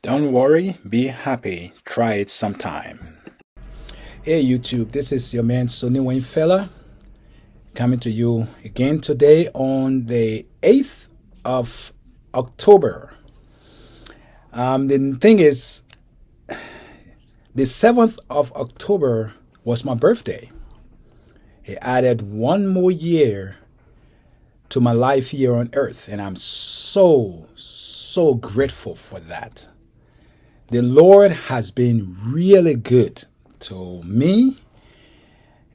Don't worry, be happy. Try it sometime. Hey YouTube, this is your man Sonny Wayne Fella coming to you again today on the 8th of October. The thing is, the 7th of October was my birthday. It added one more year to my life here on earth, and I'm so grateful for that. The Lord has been really good to me,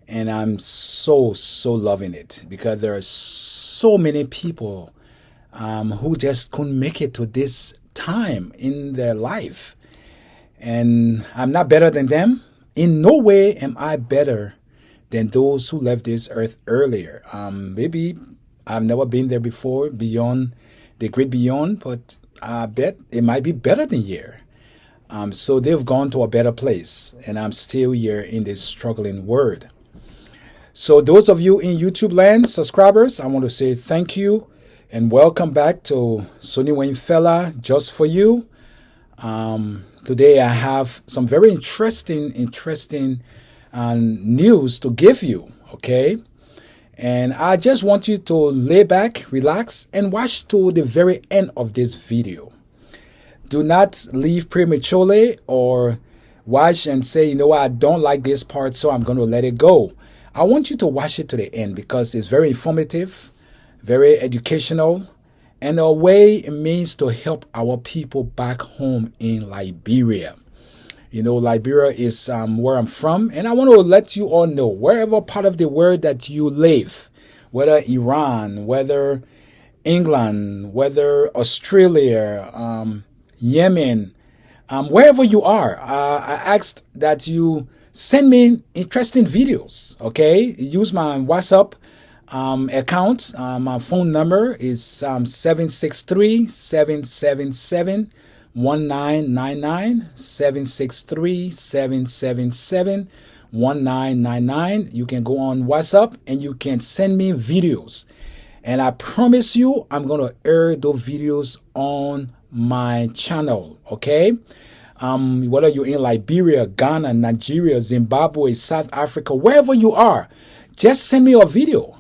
and I'm so loving it, because there are so many people who just couldn't make it to this time in their life, and I'm not better than them. In no way am I better than those who left this earth earlier. Maybe I've never been there before, beyond the great beyond, but I bet it might be better than here. So they've gone to a better place, and I'm still here in this struggling world. So those of you in YouTube land, subscribers, I want to say thank you and welcome back to Sonny Wayne Fella, just for you. Today I have some very interesting news to give you, okay? And I just want you to lay back, relax, and watch to the very end of this video. Do not leave prematurely or watch and say, you know what, I don't like this part, so I'm going to let it go. I want you to watch it to the end, because it's very informative, very educational, and a way it means to help our people back home in Liberia. You know, Liberia is where I'm from, and I want to let you all know, wherever part of the world that you live, whether Iran, whether England, whether Australia, Yemen, wherever you are, I asked that you send me interesting videos, okay? Use my WhatsApp account. My phone number is 763-777-1999, 763-777-1999. You can go on WhatsApp and you can send me videos. And I promise you, I'm going to air those videos on my channel, okay? Whether you're in Liberia, Ghana, Nigeria, Zimbabwe, South Africa, wherever you are, just send me a video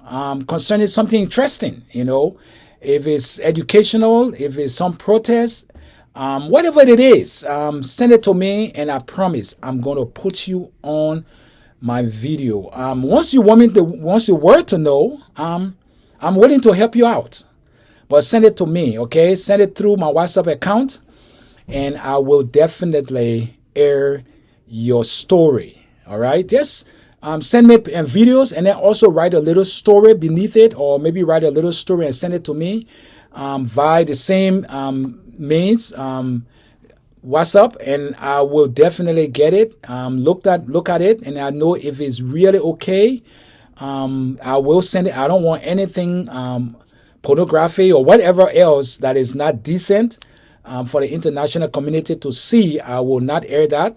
concerning something interesting, you know. If it's educational, if it's some protest, whatever it is, send it to me, and I promise I'm going to put you on my video. Once you want to know, I'm willing to help you out. But send it to me, okay? Send it through my WhatsApp account, and I will definitely air your story, all right? Just send me videos, and then also write a little story beneath it, or maybe write a little story and send it to me via the same means, WhatsApp, and I will definitely get it, look at it, and I know if it's really okay. I will send it. I don't want anything pornography or whatever else that is not decent for the international community to see. I will not air that.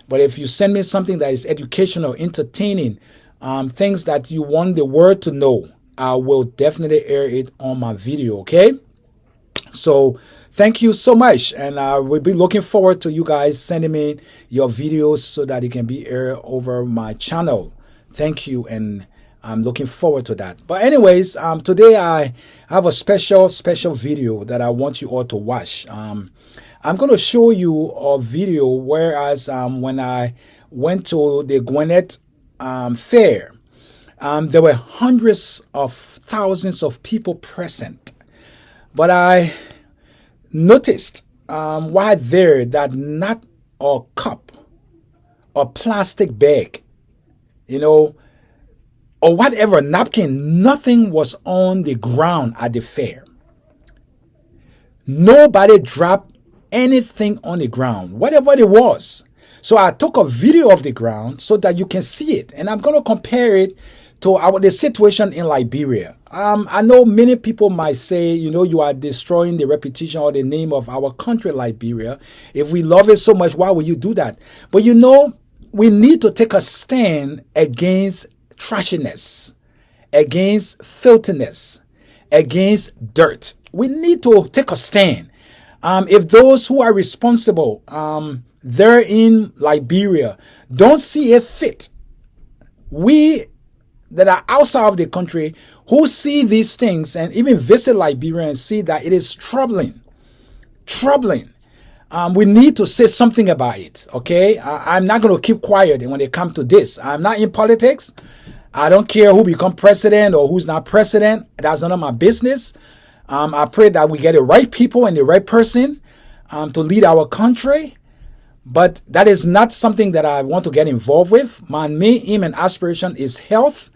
But if you send me something that is educational, entertaining, things that you want the world to know, I will definitely air it on my video, okay? So thank you so much, and I will be looking forward to you guys sending me your videos so that it can be aired over my channel. Thank you, and I'm looking forward to that. But anyways, today I have a special video that I want you all to watch. I'm going to show you a video, whereas when I went to the Gwinnett fair, there were hundreds of thousands of people present. But I noticed while there that not a cup or plastic bag, you know, or whatever, napkin, nothing was on the ground at the fair. Nobody dropped anything on the ground, whatever it was. So I took a video of the ground so that you can see it. And I'm going to compare it to the situation in Liberia. I know many people might say, you know, you are destroying the reputation or the name of our country, Liberia. If we love it so much, why would you do that? But you know, we need to take a stand against trashiness, against filthiness, against dirt. We need to take a stand. If those who are responsible there in Liberia don't see it fit, we that are outside of the country who see these things and even visit Liberia and see that it is troubling. We need to say something about it, okay? I'm not going to keep quiet when it comes to this. I'm not in politics. I don't care who become president or who's not president. That's none of my business. I pray that we get the right people and the right person to lead our country. But that is not something that I want to get involved with. My main aim and aspiration is health.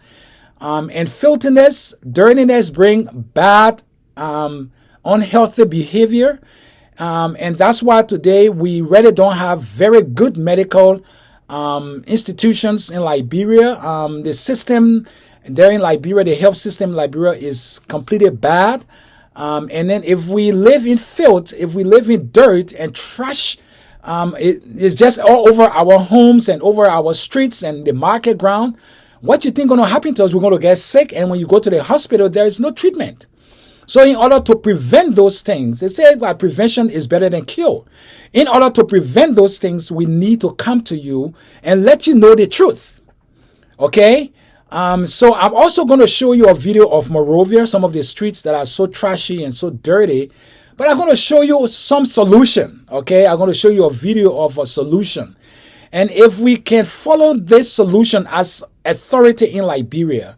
And filthiness, dirtiness bring bad, unhealthy behavior. And that's why today we really don't have very good medical institutions in Liberia. The system there in Liberia, the health system in Liberia is completely bad. And then if we live in filth, if we live in dirt and trash, it's just all over our homes and over our streets and the market ground. What you think going to happen to us? We're going to get sick, and when you go to the hospital, there is no treatment. So in order to prevent those things, they say that prevention is better than cure. In order to prevent those things, we need to come to you and let you know the truth. Okay? So I'm also going to show you a video of Monrovia, some of the streets that are so trashy and so dirty. But I'm going to show you some solution. Okay? I'm going to show you a video of a solution. And if we can follow this solution as authority in Liberia,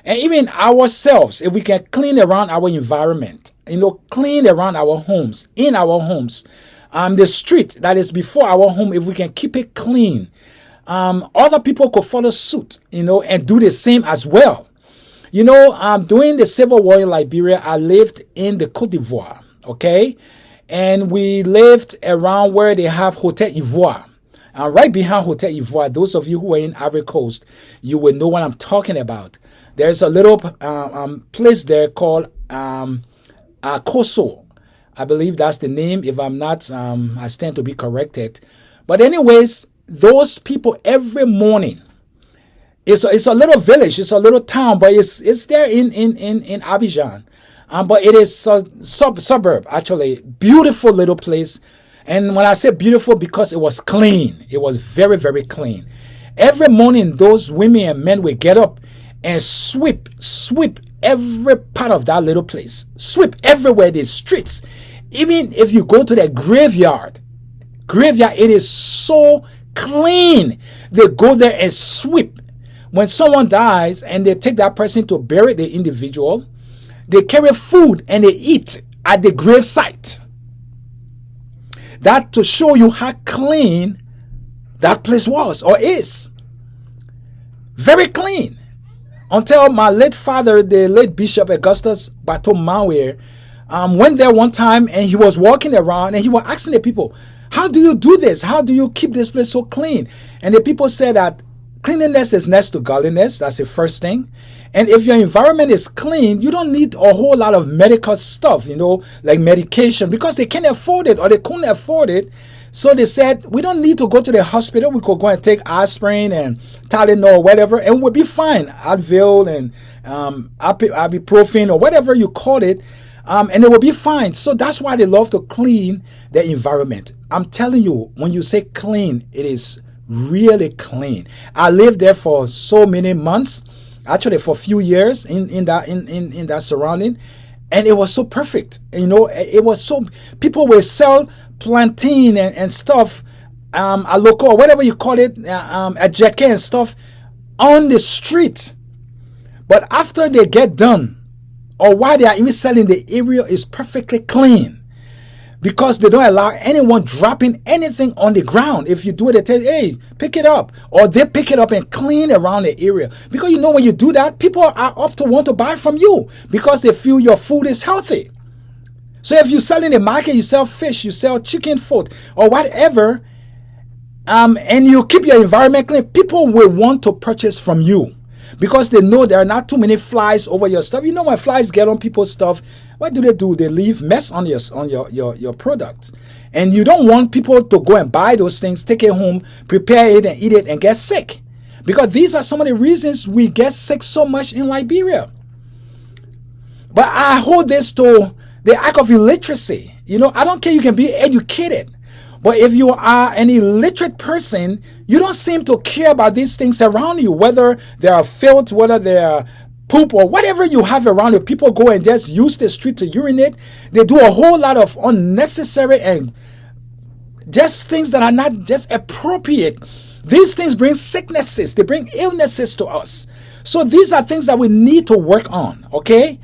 and even ourselves, if we can clean around our environment, clean around our homes, in our homes, the street that is before our home, if we can keep it clean, other people could follow suit, and do the same as well. During the Civil War in Liberia, I lived in the Côte d'Ivoire, okay? And we lived around where they have Hotel Ivoire. Right behind Hotel Ivoire, those of you who are in Ivory Coast, you will know what I'm talking about. There's a little place there called Koso. I believe that's the name. If I'm not, I stand to be corrected. But anyways, those people every morning, it's a little village, it's a little town, but it's there in Abidjan. But it is a suburb, actually. Beautiful little place. And when I say beautiful, because it was clean. It was very, very clean. Every morning, those women and men will get up and sweep every part of that little place. Sweep everywhere, the streets. Even if you go to the graveyard, it is so clean. They go there and sweep. When someone dies and they take that person to bury the individual, they carry food and they eat at the grave site. That to show you how clean that place was or is. Very clean. Until my late father, the late Bishop Augustus Batomawe, went there one time and he was walking around and he was asking the people, how do you do this? How do you keep this place so clean? And the people said that cleanliness is next to godliness. That's the first thing. And if your environment is clean, you don't need a whole lot of medical stuff, like medication, because they can't afford it or they couldn't afford it. So they said, we don't need to go to the hospital. We could go and take aspirin and Tylenol or whatever, and we'll be fine. Advil and ibuprofen or whatever you call it, and it will be fine. So that's why they love to clean the environment. I'm telling you, when you say clean, it is really clean. I lived there for so many months. Actually, for a few years in that surrounding, and it was so perfect. It was so, people will sell plantain and stuff, a loco or whatever you call it, a jacket and stuff on the street. But after they get done, or while they are even selling, the area is perfectly clean. Because they don't allow anyone dropping anything on the ground. If you do it, they tell you, hey, pick it up. Or they pick it up and clean around the area. Because when you do that, people are up to want to buy from you. Because they feel your food is healthy. So if you sell in the market, you sell fish, you sell chicken foot, or whatever, and you keep your environment clean, people will want to purchase from you. Because they know there are not too many flies over your stuff. When flies get on people's stuff, what do? They leave mess on your product. And you don't want people to go and buy those things, take it home, prepare it and eat it and get sick. because these are some of the reasons we get sick so much in Liberia. But I hold this to the act of illiteracy. I don't care, you can be educated, but if you are an illiterate person, you don't seem to care about these things around you, whether they are filth, whether they are poop, or whatever you have around you. People go and just use the street to urinate. They do a whole lot of unnecessary and just things that are not just appropriate. These things bring sicknesses. They bring illnesses to us. So these are things that we need to work on, okay?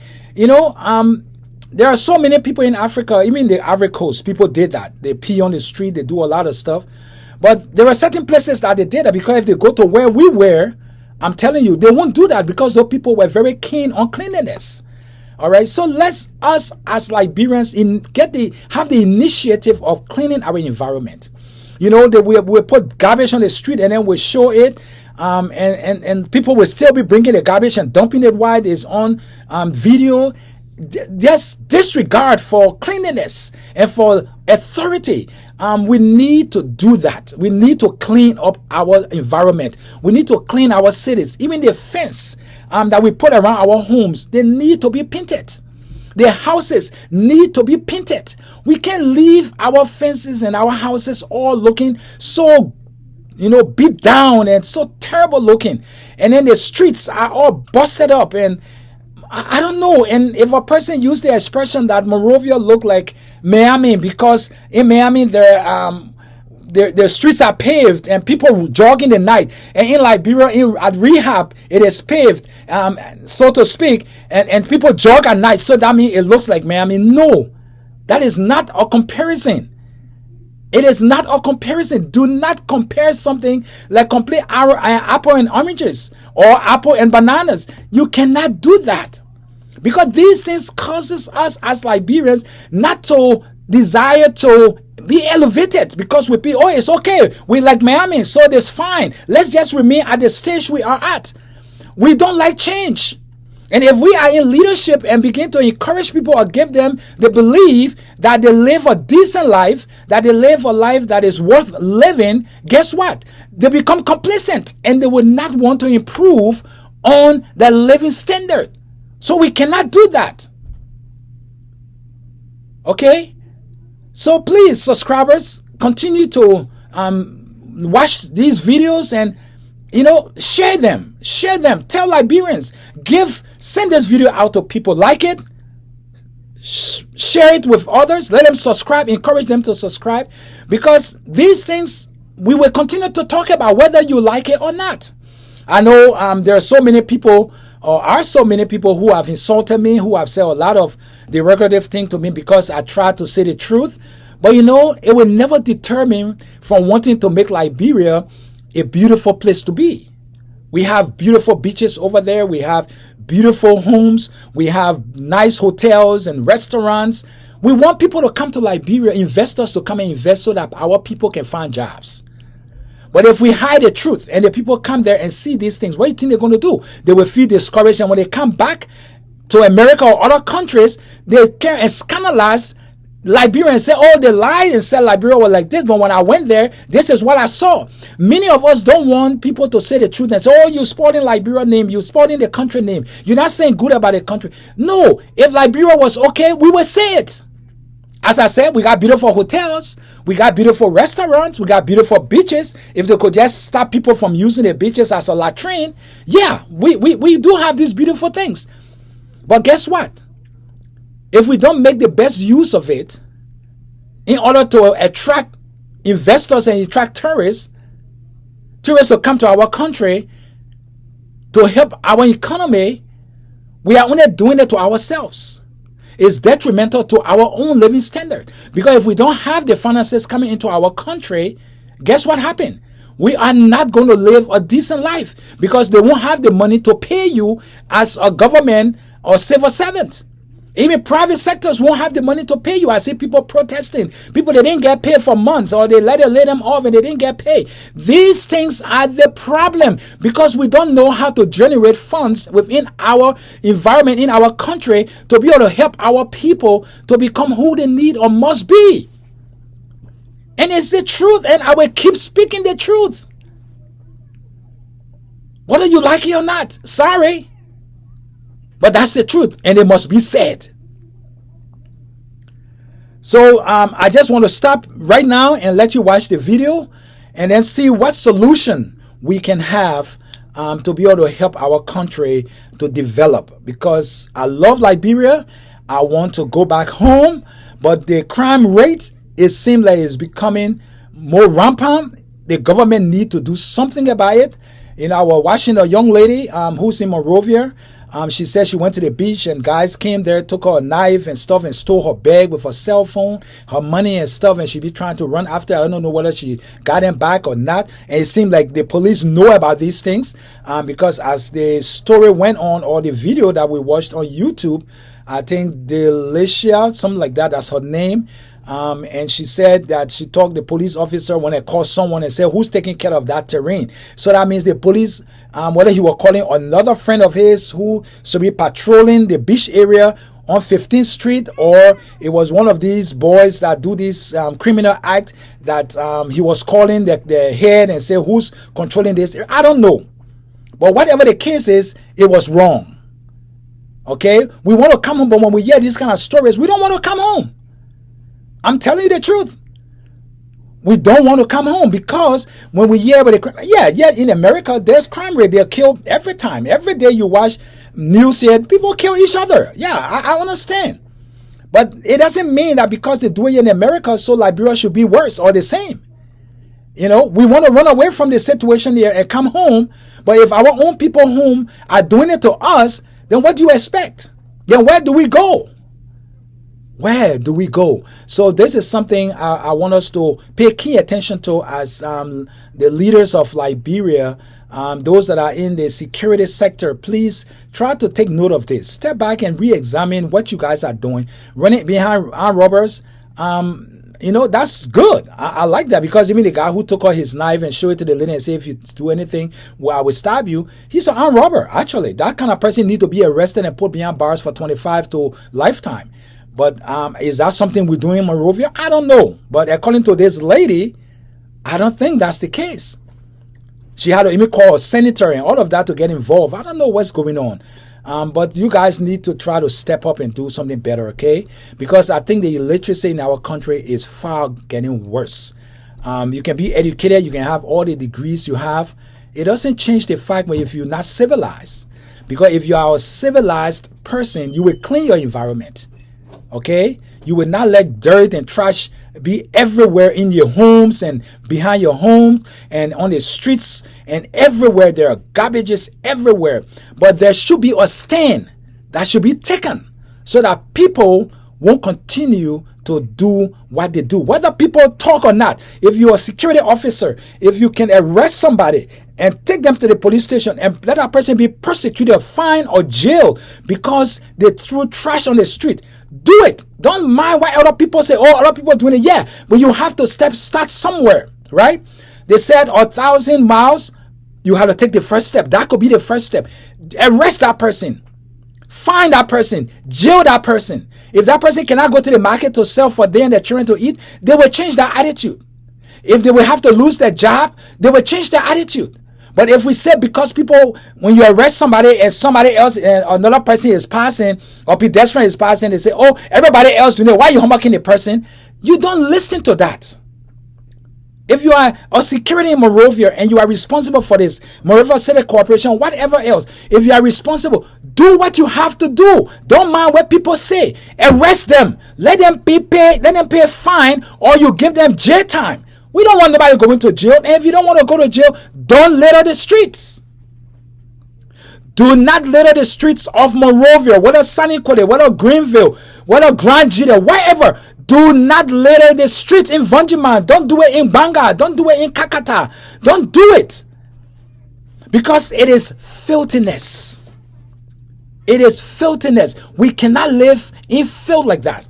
There are so many people in Africa, even the Ivory Coast, people did that. They pee on the street, they do a lot of stuff. But there are certain places that they did that, because if they go to where we were, I'm telling you, they won't do that, because those people were very keen on cleanliness. All right, so let's, us as Liberians, have the initiative of cleaning our environment. We put garbage on the street and then we show it, and people will still be bringing the garbage and dumping it while it's on video. Just disregard for cleanliness and for authority. We need to do that. We need to clean up our environment. We need to clean our cities. Even the fence that we put around our homes, they need to be painted. The houses need to be painted. We can't leave our fences and our houses all looking so, beat down and so terrible looking. And then the streets are all busted up, and I don't know. And if a person used the expression that Monrovia looked like Miami, because in Miami the streets are paved and people jog in the night, and in Liberia at rehab it is paved, so to speak, and people jog at night, so that means it looks like Miami. No, that is not a comparison. It is not a comparison. Do not compare something like complete apple and oranges or apple and bananas. You cannot do that, because these things causes us as Liberians not to desire to be elevated, because we be, it's okay, we like Miami, so it's fine, let's just remain at the stage we are at. We don't like change. And if we are in leadership and begin to encourage people or give them the belief that they live a decent life, that they live a life that is worth living, guess what? They become complacent and they will not want to improve on their living standard. So we cannot do that. Okay? So please, subscribers, continue to watch these videos and, share them. Share them. Tell Liberians. Send this video out to people. Like it. Share it with others. Let them subscribe. Encourage them to subscribe. Because these things, we will continue to talk about whether you like it or not. I know there are so many people, or are so many people who have insulted me, who have said a lot of derogative things to me because I tried to say the truth. But it will never deter me from wanting to make Liberia a beautiful place to be. We have beautiful beaches over there. We have beautiful homes. We have nice hotels and restaurants. We want people to come to Liberia, investors to come and invest, so that our people can find jobs. But if we hide the truth and the people come there and see these things, what do you think they're going to do? They will feel discouraged, and when they come back to America or other countries, they can scandalize Liberia and say, they lied and said Liberia was like this, but when I went there, this is what I saw. Many of us don't want people to say the truth and say, you're spoiling Liberia name, you're spoiling the country name, you're not saying good about the country. No, if Liberia was okay, we would say it. As I said, we got beautiful hotels, we got beautiful restaurants, we got beautiful beaches. If they could just stop people from using the beaches as a latrine, we do have these beautiful things. But guess what? If we don't make the best use of it in order to attract investors and attract tourists will come to our country to help our economy, we are only doing it to ourselves. It's detrimental to our own living standard. Because if we don't have the finances coming into our country, guess what happened? We are not going to live a decent life, because they won't have the money to pay you as a government or civil servant. Even private sectors won't have the money to pay you. I see people protesting. People that didn't get paid for months, or they lay them off and they didn't get paid. These things are the problem, because we don't know how to generate funds within our environment, in our country, to be able to help our people to become who they need or must be. And it's the truth, and I will keep speaking the truth. Whether you like it or not. Sorry. But that's the truth, and it must be said. So I just want to stop right now and let you watch the video and then see what solution we can have to be able to help our country to develop. Because I love Liberia. I want to go back home, but the crime rate, it seems like it's becoming more rampant. The government need to do something about it. You know, I was watching a young lady who's in Monrovia. She said she went to the beach and guys came there, took her a knife and stuff and stole her bag with her cell phone, her money and stuff, and she be trying to run after. I don't know whether she got them back or not. And it seemed like the police know about these things because as the story went on, or the video that we watched on YouTube, I think Delicia, something like that, that's her name. And she said that she talked the police officer when they called someone and said, who's taking care of that terrain? So that means the police, whether he was calling another friend of his who should be patrolling the beach area on 15th Street, or it was one of these boys that do this criminal act that he was calling the head and say, who's controlling this? I don't know. But whatever the case is, it was wrong. Okay? We want to come home, but when we hear these kind of stories, we don't want to come home. I'm telling you the truth. We don't want to come home because when we hear about the crime, in America, there's crime rate. They're killed every time. Every day you watch news here, people kill each other. Yeah, I understand. But it doesn't mean that because they do it in America, so Liberia should be worse or the same. You know, we want to run away from the situation here and come home. But if our own people home are doing it to us, then what do you expect? Then where do we go? Where do we go? So this is something I want us to pay key attention to as the leaders of Liberia, those that are in the security sector. Please try to take note of this. Step back and re-examine what you guys are doing. Running behind armed robbers, you know, that's good. I like that because even the guy who took out his knife and showed it to the lady and said, if you do anything, well, I will stab you. He's an armed robber, actually. That kind of person need to be arrested and put behind bars for 25 to lifetime. But is that something we're doing in Monrovia? I don't know. But according to this lady, I don't think that's the case. She had to even call a senator and all of that to get involved. I don't know what's going on. But you guys need to try to step up and do something better, okay? Because I think the illiteracy in our country is far getting worse. You can be educated. You can have all the degrees you have. It doesn't change the fact that if you're not civilized. Because if you are a civilized person, you will clean your environment. Okay, you will not let dirt and trash be everywhere in your homes and behind your homes and on the streets and everywhere. There are garbages everywhere, but there should be a stand that should be taken so that people won't continue to do what they do, whether people talk or not. If you're a security officer, if you can arrest somebody and take them to the police station and let that person be persecuted, fined, or jailed because they threw trash on the street, do it. Don't mind what other people say. Oh, other people are doing it. Yeah, but you have to start somewhere, right? They said 1,000 miles, you have to take the first step. That could be the first step. Arrest that person. Find that person. Jail that person. If that person cannot go to the market to sell for them and their children to eat, they will change their attitude. If they will have to lose their job, they will change their attitude. But if we say because people, when you arrest somebody and somebody else, another person is passing, or pedestrian is passing, they say, oh, everybody else doing it, why are you homeworking the person? You don't listen to that. If you are a security in Monrovia and you are responsible for this, Monrovia City Corporation, whatever else, if you are responsible, do what you have to do. Don't mind what people say. Arrest them. Let them pay a fine, or you give them jail time. We don't want nobody going to jail. And if you don't want to go to jail, don't litter the streets. Do not litter the streets of Monrovia, whether Sunny Quay, whether Greenville, whether Grand Jita, wherever. Do not litter the streets in Vanjiman. Don't do it in Banga. Don't do it in Kakata. Don't do it. Because it is filthiness. It is filthiness. We cannot live in filth like that.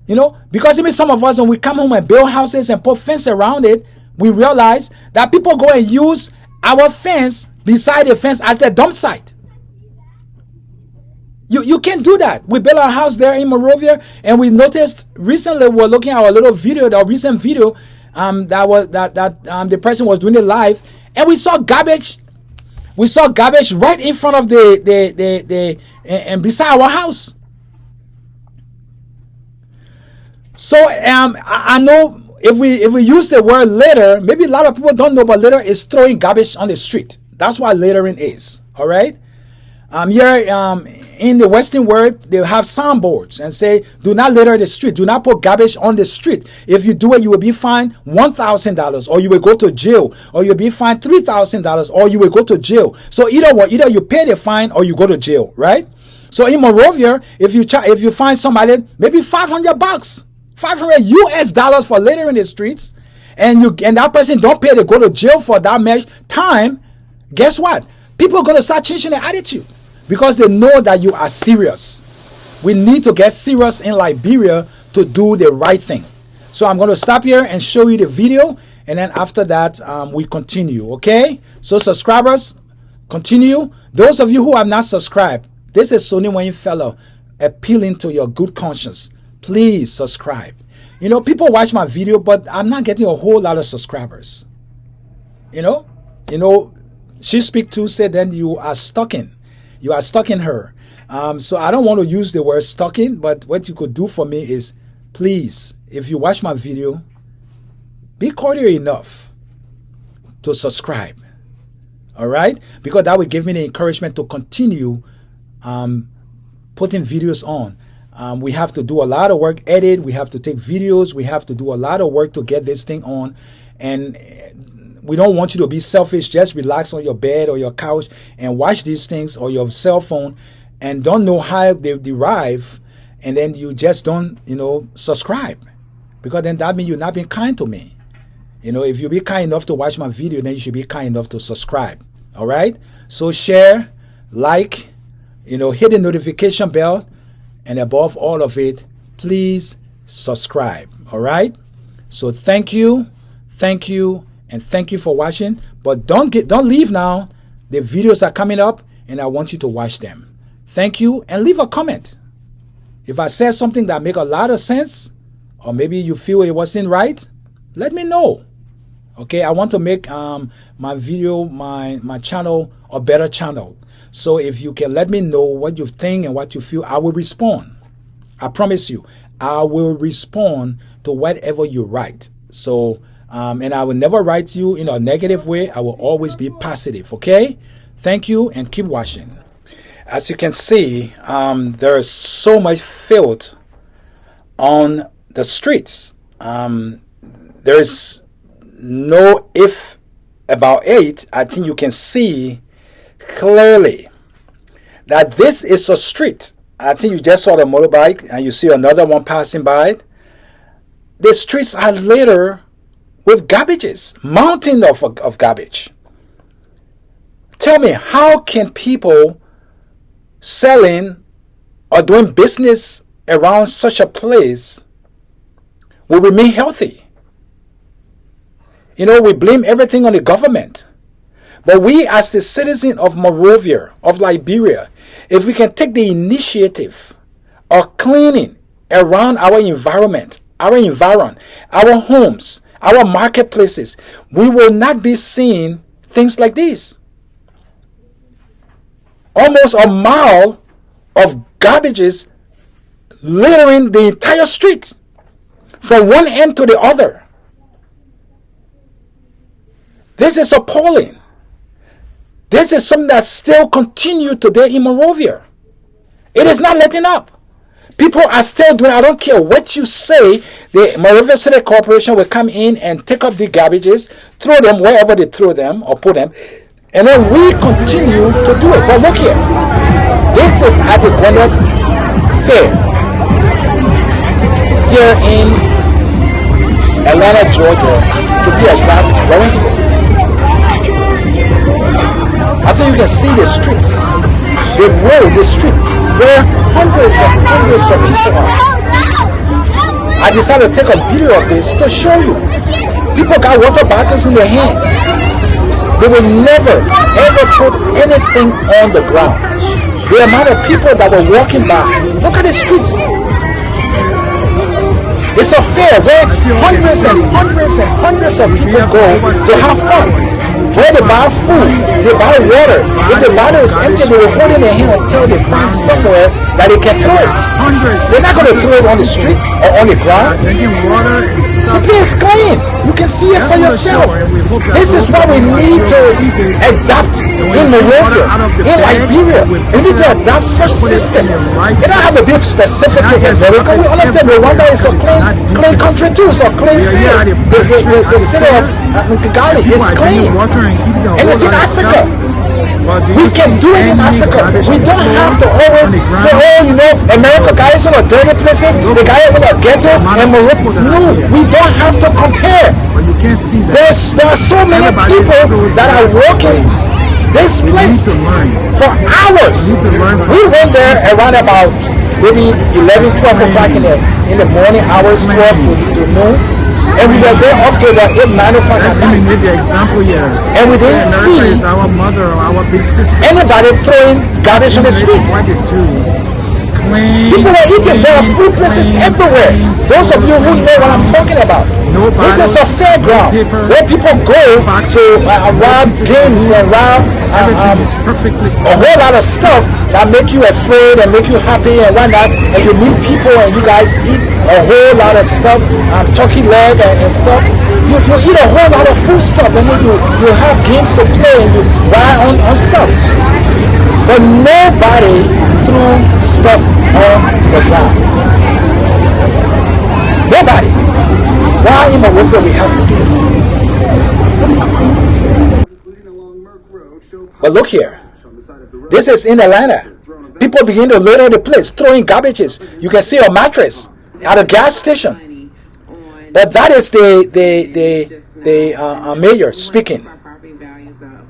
You know, because even some of us, when we come home and build houses and put fence around it, we realize that people go and use our fence beside the fence as their dump site. You can't do that. We built our house there in Monrovia, and we noticed recently, we're looking at our little video, the recent video, that the person was doing it live, and we saw garbage We saw garbage right in front of the and beside our house. So I know if we use the word litter, maybe a lot of people don't know, but litter is throwing garbage on the street. That's what littering is. All right. Here in the Western world, they have signboards and say, "Do not litter the street. Do not put garbage on the street. If you do it, you will be fined $1,000, or you will go to jail, or you'll be fined $3,000, or you will go to jail." So either you pay the fine or you go to jail, right? So in Monrovia, if you find somebody, maybe $500, $500 for littering the streets, and that person don't pay to go to jail for that much time, guess what? People are going to start changing their attitude because they know that you are serious. We need to get serious in Liberia to do the right thing. So I'm going to stop here and show you the video, and then after that we continue. Okay, so subscribers, continue. Those of you who have not subscribed, this is Sonny Wayne Fellow appealing to your good conscience. Please subscribe. You know, people watch my video, but I'm not getting a whole lot of subscribers. You know, She Speak To said, then you are stalking her. So I don't want to use the word stalking, but what you could do for me is, please, if you watch my video, be cordial enough to subscribe. All right? Because that will give me the encouragement to continue putting videos on. We have to do a lot of work, edit. We have to take videos. We have to do a lot of work to get this thing on. And we don't want you to be selfish. Just relax on your bed or your couch and watch these things, or your cell phone, and don't know how they derive. And then you just don't, subscribe. Because then that means you're not being kind to me. If you be kind enough to watch my video, then you should be kind enough to subscribe. All right? So share, like, hit the notification bell. And above all of it, please subscribe. All right? So thank you, and thank you for watching. But don't leave now. The videos are coming up, and I want you to watch them. Thank you, and leave a comment. If I said something that make a lot of sense, or maybe you feel it wasn't right, let me know. Okay, I want to make my video, my channel, a better channel. So if you can let me know what you think and what you feel, I will respond. I promise you, I will respond to whatever you write. So, and I will never write you in a negative way. I will always be positive. Okay? Thank you, and keep watching. As you can see, there is so much filth on the streets. There is no if about it. I think you can see clearly that this is a street. I think you just saw the motorbike, and you see another one passing by. The streets are littered with garbages, mountain of garbage. Tell me, how can people selling or doing business around such a place will remain healthy? We blame everything on the government. But we, as the citizen of Monrovia, of Liberia, if we can take the initiative of cleaning around our environment, our homes, our marketplaces, we will not be seeing things like this. Almost a mile of garbages littering the entire street from one end to the other. This is appalling. This is something that still continues today in Monrovia. It is not letting up. People are still doing, I don't care what you say, the Monrovia City Corporation will come in and take up the garbages, throw them wherever they throw them or put them, and then we continue to do it. But look here. This is at the Gwinnett Fair here in Atlanta, Georgia, to be exact, Lawrenceville. I think you can see the streets, the road, the street, where hundreds and hundreds of people are. I decided to take a video of this to show you. People got water bottles in their hands. They will never, ever put anything on the ground. The amount of people that were walking by, look at the streets. It's a fair where hundreds and hundreds and hundreds of people go to have fun. Where they buy food, they buy water. If the bottle is empty, they will hold it in their hand until they find somewhere that they can throw it. They're not going to throw it on the street or on the ground. The place is clean. You can see it for yourself. This is what we need to adapt in Monrovia, in Liberia. We need to adapt such system. It don't have to be specifically in America. We understand Rwanda is a clean country too. It's a clean city. The city of Kigali is clean. And it's in Africa. We can do it in Africa. We don't have to always say, oh, you know, America guys in a dirty places, the guy in a ghetto, and Morocco. No, we don't have to compare. There are so many people that are working this place for hours. We went there around about maybe 11, 12 o'clock in the morning hours, 12 to noon. And we were there up to the 8, 9 o'clock at night. And we didn't see anybody throwing garbage on the street. People were eating. There are food places everywhere. Those of you who know what I'm talking about. This is a fairground where people go to rob games and rob a whole lot of stuff that make you afraid and make you happy and whatnot. And you meet people and you guys eat a whole lot of stuff, turkey leg and stuff. You eat a whole lot of food stuff, and then you have games to play and you buy on stuff. But nobody threw stuff on the ground. Nobody. Why in Monrovia we have to do it? But look here. This is in Atlanta. People begin to litter the place, throwing garbages. You can see a mattress at a gas station. But that is the mayor speaking.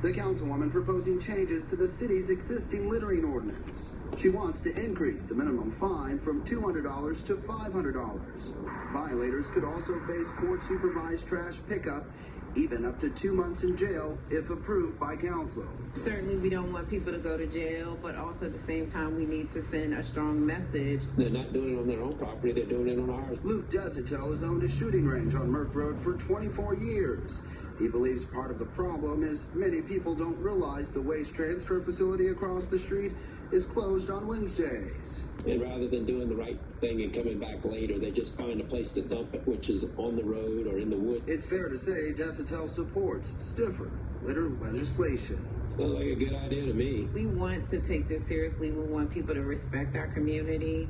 The councilwoman proposing changes to the city's existing littering ordinance. She wants to increase the minimum fine from $200 to $500. Violators could also face court-supervised trash pickup, even up to 2 months in jail if approved by council. Certainly we don't want people to go to jail, but also at the same time we need to send a strong message. They're not doing it on their own property, they're doing it on ours. Luke Desitel has owned a shooting range on Merck Road for 24 years. He believes part of the problem is many people don't realize the waste transfer facility across the street is closed on Wednesdays. And rather than doing the right thing and coming back later, they just find a place to dump it, which is on the road or in the woods. It's fair to say Desitel supports stiffer litter legislation. Sounds like a good idea to me. We want to take this seriously. We want people to respect our community.